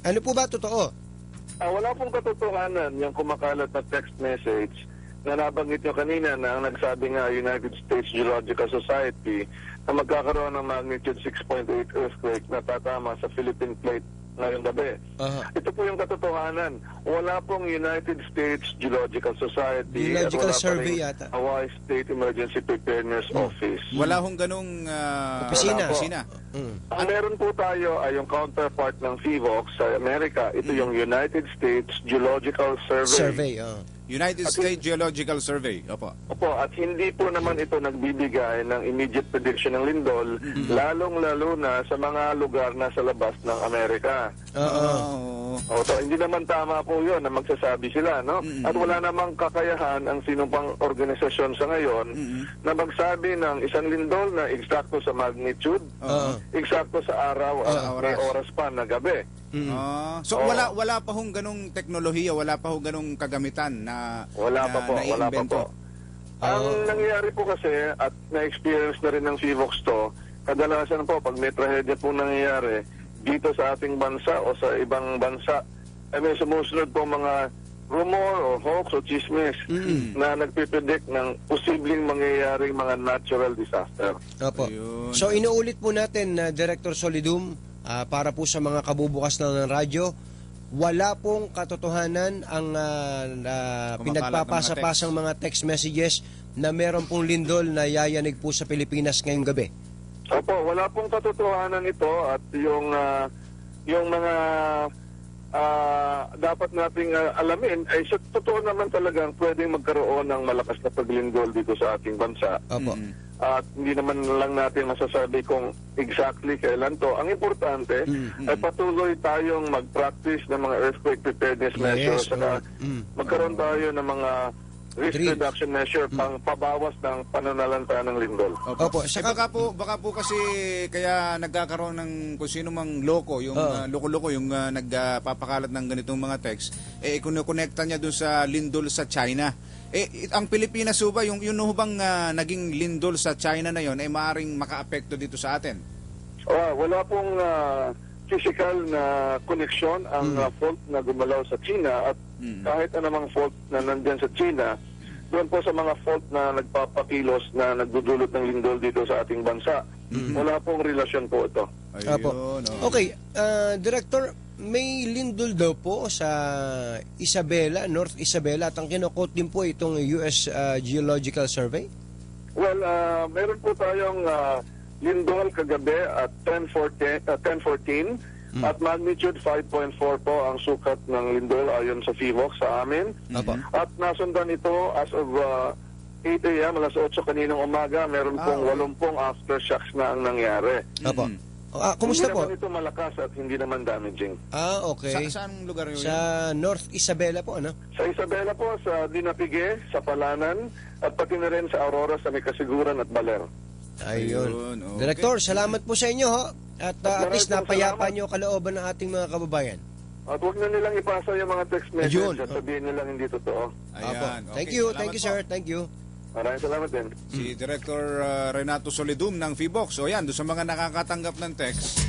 Ano po ba totoo? Wala pong katotohanan yung kumakalat na text message na nabanggit nyo kanina na ang nagsabi nga United States Geological Society na magkakaroon ng magnitude 6.8 earthquake na tatama sa Philippine Plate ngayong gabi. Ito po yung katotohanan. Wala pong United States Geological Society Geological at wala Survey pa rin yata. Hawaii State Emergency Preparedness Office. Wala hong ganung Opisina. Ang meron po tayo ay yung counterpart ng FIVOX sa Amerika. Ito yung United States Geological Survey. United States Geological Survey. Opo. Opo, at hindi po naman ito nagbibigay ng immediate prediction ng lindol, lalong-lalo na sa mga lugar na sa labas ng Amerika. So, hindi naman tama po yun na magsasabi sila, no? At wala namang kakayahan ang sinupang organisasyon sa ngayon na magsabi ng isang lindol na eksakto sa magnitude, eksakto sa araw at may oras pa na gabi. So wala pa hong ganung teknolohiya, wala pa hong ganung kagamitan na wala pa po. Ang nangyayari po kasi at na-experience na rin ng FIVOX to, kadalasan po pag may trahedya po nangyayari dito sa ating bansa o sa ibang bansa, ay may sumusunod po mga rumor o hoax o chismis na nagpipredict ng posibleng mangyayaring mga natural disaster. Opo. So inuulit po natin, Director Solidum, para po sa mga kabubukas ng radyo, wala pong katotohanan ang pinagpapasa-pasang mga text messages na meron pong lindol na yayanig po sa Pilipinas ngayong gabi. Opo, wala pong katotohanan ito at yung mga dapat nating alamin ay sa totoo naman talagang pwedeng magkaroon ng malakas na paglindol dito sa ating bansa. Opo. At hindi naman lang natin masasabi kung exactly kailan to. Ang importante ay patuloy tayong mag-practice ng mga earthquake preparedness measures at magkaroon tayo ng mga risk reduction measure pang pabawas ng pananalanta ng lindol. Opo. Baka po kasi kaya nagkakaroon ng kung sino mang loko, yung loko-loko, yung nagpapakalat ng ganitong mga text, ikonekta niya doon sa lindol sa China. Ang Pilipinas ba, yung bang naging lindol sa China na yon ay maaaring makaapekto dito sa atin? Wala pong physical na connection ang fault na gumalaw sa China at kahit anumang fault na nandyan sa China, doon po sa mga fault na nagpapakilos na nagdudulot ng lindol dito sa ating bansa. Wala pong relasyon po ito. Ayun, Okay, Director, may lindol daw po sa Isabela, North Isabela, at ang kinukot din po itong US Geological Survey? Well, meron po tayong lindol kagabi at 10:14 at magnitude 5.4 po ang sukat ng lindol ayon sa FIVOX sa amin. At nasundan ito as of 8 a.m. alas 8 kaninang umaga, meron pong 80 aftershocks na ang nangyari. Kumusta po? Hindi naman ito malakas at hindi naman damaging. Okay. Saan lugar yun? Sa North Isabela po, ano? Sa Isabela po, sa Dinapigue, sa Palanan, at pati na rin sa Aurora, sa Mikasiguran at Baler. Ayun. Director, salamat po sa inyo, ho. At at least napayapa nyo kalooban ng ating mga kababayan. At huwag na nilang ipasa yung mga text message at sabihin nilang hindi totoo. Ayan. Thank you, sir. Thank you. Maraming salamat din. Si Director Renato Solidum ng FIVOX. O yan, doon sa mga nakakatanggap ng text,